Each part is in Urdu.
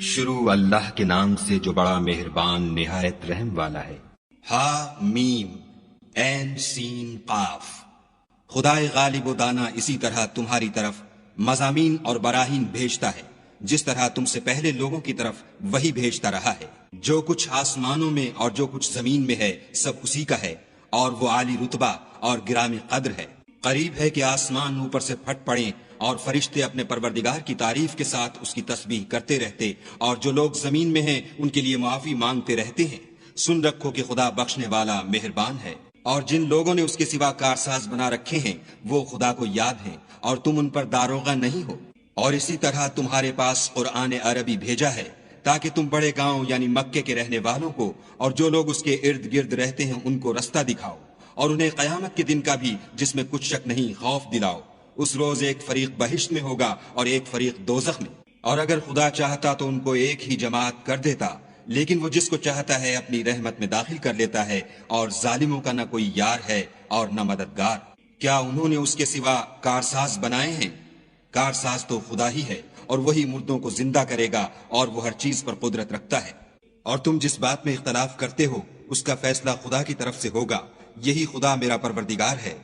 شروع اللہ کے نام سے جو بڑا مہربان نہایت رحم والا ہے۔ ہا میم عین سین قاف۔ خدائے غالب و دانا اسی طرح تمہاری طرف مضامین اور براہین بھیجتا ہے جس طرح تم سے پہلے لوگوں کی طرف وہی بھیجتا رہا ہے۔ جو کچھ آسمانوں میں اور جو کچھ زمین میں ہے سب اسی کا ہے، اور وہ عالی رتبہ اور گرامی قدر ہے۔ قریب ہے کہ آسمان اوپر سے پھٹ پڑیں اور فرشتے اپنے پروردگار کی تعریف کے ساتھ اس کی تسبیح کرتے رہتے، اور جو لوگ زمین میں ہیں ان کے لیے معافی مانگتے رہتے ہیں۔ سن رکھو کہ خدا بخشنے والا مہربان ہے، اور جن لوگوں نے اس کے سوا کارساز بنا رکھے ہیں وہ خدا کو یاد ہیں اور تم ان پر داروغہ نہیں ہو۔ اور اسی طرح تمہارے پاس قرآن عربی بھیجا ہے تاکہ تم بڑے گاؤں یعنی مکے کے رہنے والوں کو اور جو لوگ اس کے ارد گرد رہتے ہیں ان کو رستہ دکھاؤ، اور انہیں قیامت کے دن کا بھی جس میں کچھ شک نہیں خوف دلاؤ۔ اس روز ایک فریق بہشت میں ہوگا اور ایک فریق دوزخ میں، اور اگر خدا چاہتا تو ان کو ایک ہی جماعت کر دیتا، لیکن وہ جس کو چاہتا ہے اپنی رحمت میں داخل کر لیتا ہے، اور ظالموں کا نہ کوئی یار ہے اور نہ مددگار۔ کیا انہوں نے اس کے سوا کارساز بنائے ہیں؟ کارساز تو خدا ہی ہے، اور وہی مردوں کو زندہ کرے گا، اور وہ ہر چیز پر قدرت رکھتا ہے۔ اور تم جس بات میں اختلاف کرتے ہو اس کا فیصلہ خدا کی طرف سے ہوگا۔ یہی خدا میرا پروردگار ہے،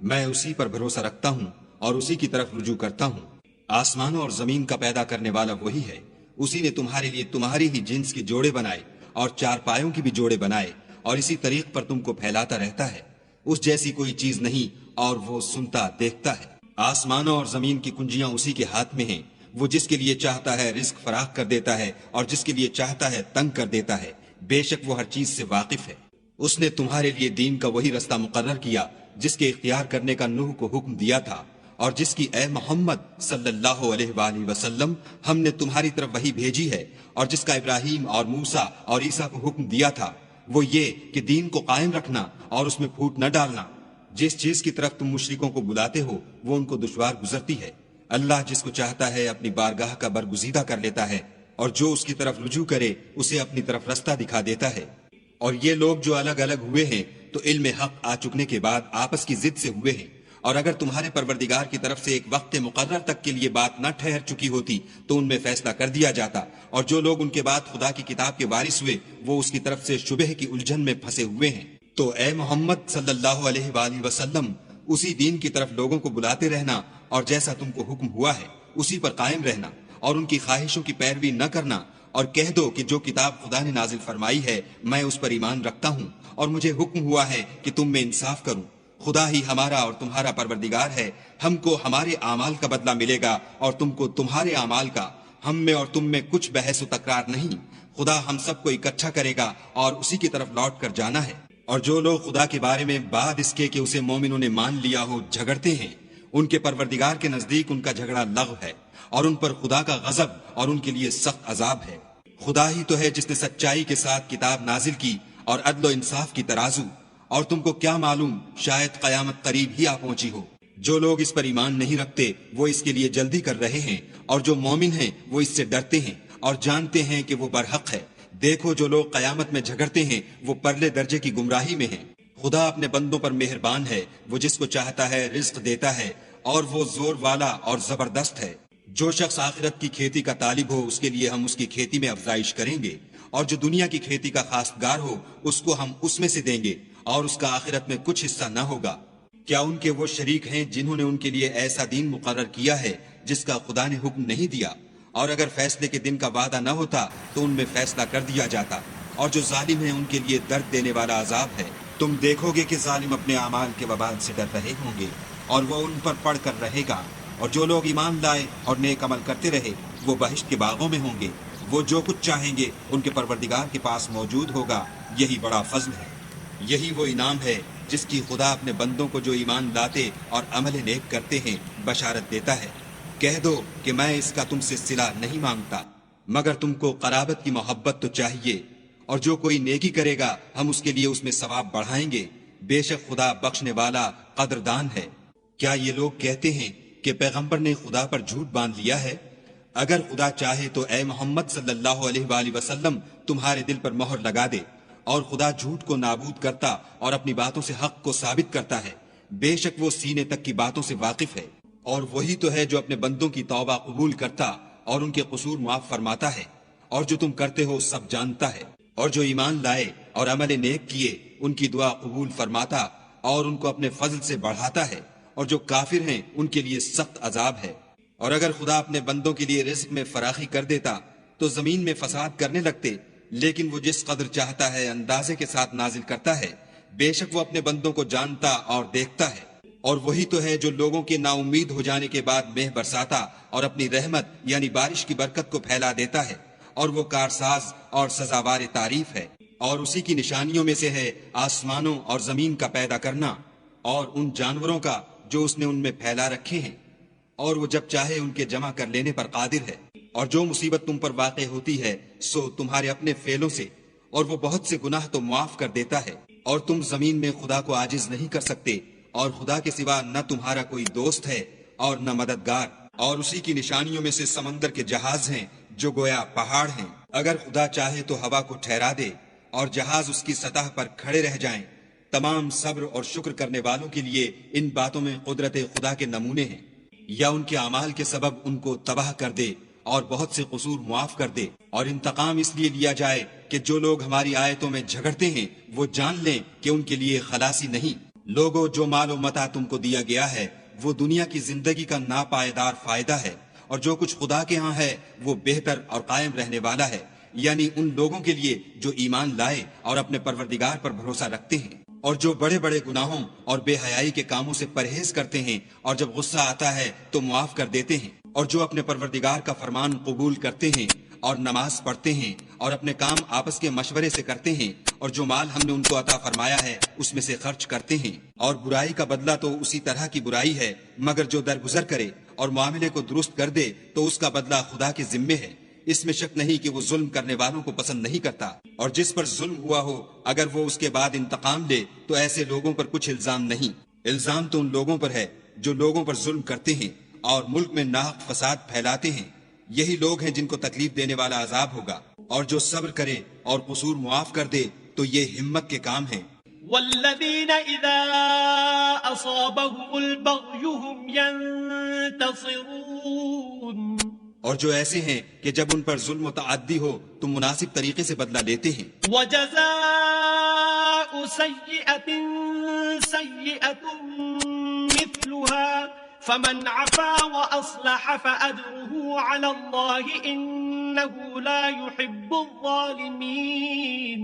میں اسی پر بھروسہ رکھتا ہوں اور اسی کی طرف رجوع کرتا ہوں۔ آسمانوں اور زمین کا پیدا کرنے والا وہی ہے، اسی نے تمہارے لیے تمہاری ہی جنس کے جوڑے بنائے اور چار پایوں کی بھی جوڑے بنائے، اور اسی طریق پر تم کو پھیلاتا رہتا ہے۔ اس جیسی کوئی چیز نہیں، اور وہ سنتا دیکھتا ہے۔ آسمانوں اور زمین کی کنجیاں اسی کے ہاتھ میں ہیں، وہ جس کے لیے چاہتا ہے رزق فراخ کر دیتا ہے اور جس کے لیے چاہتا ہے تنگ کر دیتا ہے۔ بے شک وہ ہر چیز سے واقف ہے۔ اس نے تمہارے لیے دین کا وہی رستہ مقرر کیا جس کے اختیار کرنے کا نوح کو حکم دیا تھا، اور جس کی اے محمد صلی اللہ علیہ وآلہ وسلم ہم نے تمہاری طرف وہی بھیجی ہے، اور جس کا ابراہیم اور موسیٰ اور عیسیٰ کو حکم دیا تھا، وہ یہ کہ دین کو قائم رکھنا اور اس میں پھوٹ نہ ڈالنا۔ جس چیز کی طرف تم مشرکوں کو بلاتے ہو وہ ان کو دشوار گزرتی ہے۔ اللہ جس کو چاہتا ہے اپنی بارگاہ کا برگزیدہ کر لیتا ہے، اور جو اس کی طرف رجوع کرے اسے اپنی طرف رستہ دکھا دیتا ہے۔ اور یہ لوگ جو الگ الگ ہوئے ہیں تو علم حق آ چکنے کے بعد آپس کی ضد سے ہوئے ہیں، اور اگر تمہارے پروردگار کی طرف سے ایک وقت مقرر تک کے لیے بات نہ ٹھہر چکی ہوتی تو ان میں فیصلہ کر دیا جاتا، اور جو لوگ ان کے بعد خدا کی کتاب کے وارث ہوئے وہ اس کی طرف سے شبہ کی الجھن میں پھنسے ہوئے ہیں۔ تو اے محمد صلی اللہ علیہ وآلہ وسلم اسی دین کی طرف لوگوں کو بلاتے رہنا، اور جیسا تم کو حکم ہوا ہے اسی پر قائم رہنا، اور ان کی خواہشوں کی پیروی نہ کرنا، اور کہہ دو کہ جو کتاب خدا نے نازل فرمائی ہے میں اس پر ایمان رکھتا ہوں، اور مجھے حکم ہوا ہے کہ تم میں انصاف کروں۔ خدا ہی ہمارا اور تمہارا پروردگار ہے، ہم کو ہمارے اعمال کا بدلہ ملے گا اور تم کو تمہارے اعمال کا۔ ہم میں اور تم میں کچھ بحث و تکرار نہیں، خدا ہم سب کو اکٹھا کرے گا اور اسی کی طرف لوٹ کر جانا ہے۔ اور جو لوگ خدا کے بارے میں بعد اس کے کہ اسے مومنوں نے مان لیا ہو جھگڑتے ہیں، ان کے پروردگار کے نزدیک ان کا جھگڑا لغو ہے، اور ان پر خدا کا غضب اور ان کے لیے سخت عذاب ہے۔ خدا ہی تو ہے جس نے سچائی کے ساتھ کتاب نازل کی اور عدل و انصاف کی ترازو، اور تم کو کیا معلوم شاید قیامت قریب ہی آ پہنچی ہو۔ جو لوگ اس پر ایمان نہیں رکھتے وہ اس کے لیے جلدی کر رہے ہیں، اور جو مومن ہیں وہ اس سے ڈرتے ہیں اور جانتے ہیں کہ وہ برحق ہے۔ دیکھو جو لوگ قیامت میں جھگڑتے ہیں وہ پرلے درجے کی گمراہی میں ہیں۔ خدا اپنے بندوں پر مہربان ہے، وہ جس کو چاہتا ہے رزق دیتا ہے، اور وہ زور والا اور زبردست ہے۔ جو شخص آخرت کی کھیتی کا طالب ہو اس کے لیے ہم اس کی کھیتی میں افزائش کریں گے، اور جو دنیا کی کھیتی کا خواستگار ہو اس کو ہم اس میں سے دیں گے، اور اس کا آخرت میں کچھ حصہ نہ ہوگا۔ کیا ان کے وہ شریک ہیں جنہوں نے ان کے لیے ایسا دین مقرر کیا ہے جس کا خدا نے حکم نہیں دیا؟ اور اگر فیصلے کے دن کا وعدہ نہ ہوتا تو ان میں فیصلہ کر دیا جاتا، اور جو ظالم ہیں ان کے لیے درد دینے والا عذاب ہے۔ تم دیکھو گے کہ ظالم اپنے اعمال کے وبال سے ڈر رہے ہوں گے، اور وہ ان پر پڑھ کر رہے گا، اور جو لوگ ایمان لائے اور نیک عمل کرتے رہے وہ بہشت کے باغوں میں ہوں گے۔ وہ جو کچھ چاہیں گے ان کے پروردگار کے پاس موجود ہوگا، یہی بڑا فضل ہے۔ یہی وہ انعام ہے جس کی خدا اپنے بندوں کو جو ایمان لاتے اور عمل نیک کرتے ہیں بشارت دیتا ہے۔ کہہ دو کہ میں اس کا تم سے صلہ نہیں مانگتا، مگر تم کو قرابت کی محبت تو چاہیے، اور جو کوئی نیکی کرے گا ہم اس کے لیے اس میں ثواب بڑھائیں گے۔ بے شک خدا بخشنے والا قدردان ہے۔ کیا یہ لوگ کہتے ہیں کہ پیغمبر نے خدا پر جھوٹ باندھ لیا ہے؟ اگر خدا چاہے تو اے محمد صلی اللہ علیہ وآلہ وسلم تمہارے دل پر مہر لگا دے، اور خدا جھوٹ کو نابود کرتا اور اپنی باتوں سے حق کو ثابت کرتا ہے۔ بے شک وہ سینے تک کی باتوں سے واقف ہے، اور وہی تو ہے جو اپنے بندوں کی توبہ قبول کرتا اور ان کے قصور معاف فرماتا ہے، اور جو تم کرتے ہو سب جانتا ہے۔ اور جو ایمان لائے اور عمل نیک کیے ان کی دعا قبول فرماتا اور ان کو اپنے فضل سے بڑھاتا ہے، اور جو کافر ہیں ان کے لیے سخت عذاب ہے۔ اور اگر خدا اپنے بندوں کے لیے رزق میں فراخی کر دیتا تو زمین میں فساد کرنے لگتے، لیکن وہ جس قدر چاہتا ہے اندازے کے ساتھ نازل کرتا ہے۔ بے شک وہ اپنے بندوں کو جانتا اور دیکھتا ہے۔ اور وہی تو ہے جو لوگوں کے نا امید ہو جانے کے بعد مہ برساتا اور اپنی رحمت یعنی بارش کی برکت کو پھیلا دیتا ہے، اور وہ کارساز اور سزاوار تعریف ہے۔ اور اسی کی نشانیوں میں سے ہے آسمانوں اور زمین کا پیدا کرنا، اور ان جانوروں کا جو اس نے ان میں پھیلا رکھے ہیں، اور وہ جب چاہے ان کے جمع کر لینے پر قادر ہے۔ اور جو مصیبت تم پر واقع ہوتی ہے سو تمہارے اپنے فعلوں سے، اور وہ بہت سے گناہ تو معاف کر دیتا ہے۔ اور تم زمین میں خدا کو عاجز نہیں کر سکتے، اور خدا کے سوا نہ تمہارا کوئی دوست ہے اور نہ مددگار۔ اور اسی کی نشانیوں میں سے سمندر کے جہاز ہیں جو گویا پہاڑ ہیں۔ اگر خدا چاہے تو ہوا کو ٹھہرا دے اور جہاز اس کی سطح پر کھڑے رہ جائیں۔ تمام صبر اور شکر کرنے والوں کے لیے ان باتوں میں قدرت خدا کے نمونے ہیں۔ یا ان کے اعمال کے سبب ان کو تباہ کر دے اور بہت سے قصور معاف کر دے۔ اور انتقام اس لیے لیا جائے کہ جو لوگ ہماری آیتوں میں جھگڑتے ہیں وہ جان لیں کہ ان کے لیے خلاصی نہیں۔ لوگوں، جو مال و متاع تم کو دیا گیا ہے وہ دنیا کی زندگی کا ناپائیدار فائدہ ہے، اور جو کچھ خدا کے ہاں ہے وہ بہتر اور قائم رہنے والا ہے، یعنی ان لوگوں کے لیے جو ایمان لائے اور اپنے پروردگار پر بھروسہ رکھتے ہیں، اور جو بڑے بڑے گناہوں اور بے حیائی کے کاموں سے پرہیز کرتے ہیں، اور جب غصہ آتا ہے تو معاف کر دیتے ہیں، اور جو اپنے پروردگار کا فرمان قبول کرتے ہیں اور نماز پڑھتے ہیں اور اپنے کام آپس کے مشورے سے کرتے ہیں، اور جو مال ہم نے ان کو عطا فرمایا ہے اس میں سے خرچ کرتے ہیں۔ اور برائی کا بدلہ تو اسی طرح کی برائی ہے، مگر جو درگزر کرے اور معاملے کو درست کر دے تو اس کا بدلہ خدا کے ذمے ہے۔ اس میں شک نہیں کہ وہ ظلم کرنے والوں کو پسند نہیں کرتا۔ اور جس پر ظلم ہوا ہو اگر وہ اس کے بعد انتقام لے تو ایسے لوگوں پر کچھ الزام نہیں۔ الزام تو ان لوگوں پر ہے جو لوگوں پر ظلم کرتے ہیں اور ملک میں ناحق فساد پھیلاتے ہیں۔ یہی لوگ ہیں جن کو تکلیف دینے والا عذاب ہوگا۔ اور جو صبر کرے اور قصور معاف کر دے تو یہ ہمت کے کام ہیں۔ والذین اذا اصابهم البغی هم ينتصرون، اور جو ایسے ہیں کہ جب ان پر ظلم و تعدی ہو تو مناسب طریقے سے بدلہ لیتے ہیں۔ وجزاء سیئۃ سیئۃ مثلها فمن عفا واصلح فاجره على الله انه لا يحب الظالمین۔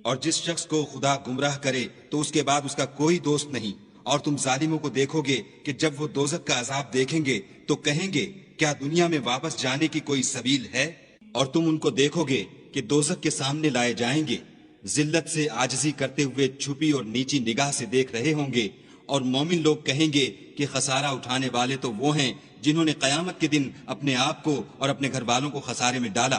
اور جس شخص کو خدا گمراہ کرے تو اس کے بعد اس کا کوئی دوست نہیں۔ اور تم ظالموں کو دیکھو گے کہ جب وہ دوزخ کا عذاب دیکھیں گے تو کہیں گے کیا دنیا میں واپس جانے کی کوئی سبیل ہے؟ اور تم ان کو دیکھو گے کہ دوزخ کے سامنے لائے جائیں گے، ذلت سے عاجزی کرتے ہوئے چھپی اور نیچی نگاہ سے دیکھ رہے ہوں گے۔ اور مومن لوگ کہیں گے کہ خسارہ اٹھانے والے تو وہ ہیں جنہوں نے قیامت کے دن اپنے آپ کو اور اپنے گھر والوں کو خسارے میں ڈالا۔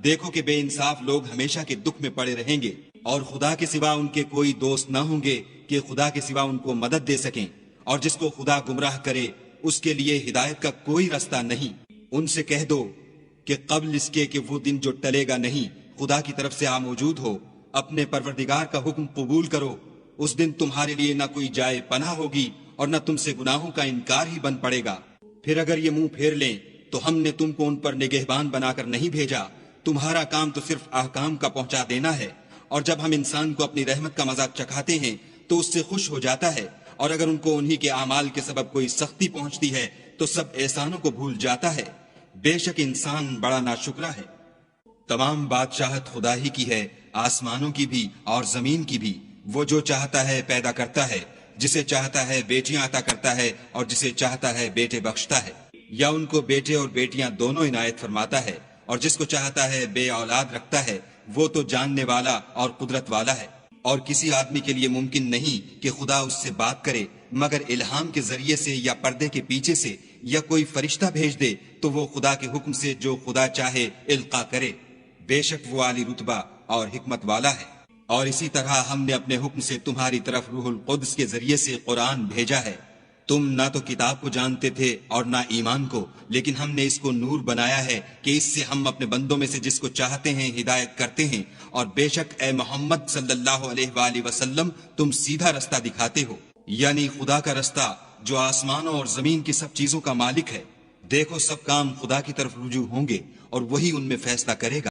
دیکھو کہ بے انصاف لوگ ہمیشہ کے دکھ میں پڑے رہیں گے، اور خدا کے سوا ان کے کوئی دوست نہ ہوں گے کہ خدا کے سوا ان کو مدد دے سکیں۔ اور جس کو خدا گمراہ کرے اس کے لیے ہدایت کا کوئی رستہ نہیں۔ ان سے کہہ دو کہ قبل اس کے کہ وہ دن جو ٹلے گا نہیں خدا کی طرف سے موجود ہو، اپنے پروردگار کا حکم قبول کرو۔ اس دن تمہارے لیے نہ کوئی جائے پناہ ہوگی اور نہ تم سے گناہوں کا انکار ہی بن پڑے گا۔ پھر اگر یہ منہ پھیر لیں تو ہم نے تم کو ان پر نگہبان بنا کر نہیں بھیجا، تمہارا کام تو صرف احکام کا پہنچا دینا ہے۔ اور جب ہم انسان کو اپنی رحمت کا مذاق چکھاتے ہیں تو اس سے خوش ہو جاتا ہے، اور اگر ان کو انہی کے اعمال کے سبب کوئی سختی پہنچتی ہے تو سب احسانوں کو بھول جاتا ہے۔ بے شک انسان بڑا ناشکرا ہے۔ تمام بادشاہت خدا ہی کی ہے، آسمانوں کی بھی اور زمین کی بھی۔ وہ جو چاہتا ہے پیدا کرتا ہے، جسے چاہتا ہے بیٹیاں عطا کرتا ہے اور جسے چاہتا ہے بیٹے بخشتا ہے، یا ان کو بیٹے اور بیٹیاں دونوں عنایت فرماتا ہے، اور جس کو چاہتا ہے بے اولاد رکھتا ہے۔ وہ تو جاننے والا اور قدرت والا ہے۔ اور کسی آدمی کے لیے ممکن نہیں کہ خدا اس سے بات کرے مگر الہام کے ذریعے سے یا پردے کے پیچھے سے، یا کوئی فرشتہ بھیج دے تو وہ خدا کے حکم سے جو خدا چاہے القا کرے۔ بے شک وہ عالی رتبہ اور حکمت والا ہے۔ اور اسی طرح ہم نے اپنے حکم سے تمہاری طرف روح القدس کے ذریعے سے قرآن بھیجا ہے۔ تم نہ تو کتاب کو جانتے تھے اور نہ ایمان کو، لیکن ہم نے اس کو نور بنایا ہے کہ اس سے ہم اپنے بندوں میں سے جس کو چاہتے ہیں ہدایت کرتے ہیں۔ اور بے شک اے محمد صلی اللہ علیہ وآلہ وسلم تم سیدھا رستہ دکھاتے ہو، یعنی خدا کا رستہ جو آسمانوں اور زمین کی سب چیزوں کا مالک ہے۔ دیکھو سب کام خدا کی طرف رجوع ہوں گے اور وہی ان میں فیصلہ کرے گا۔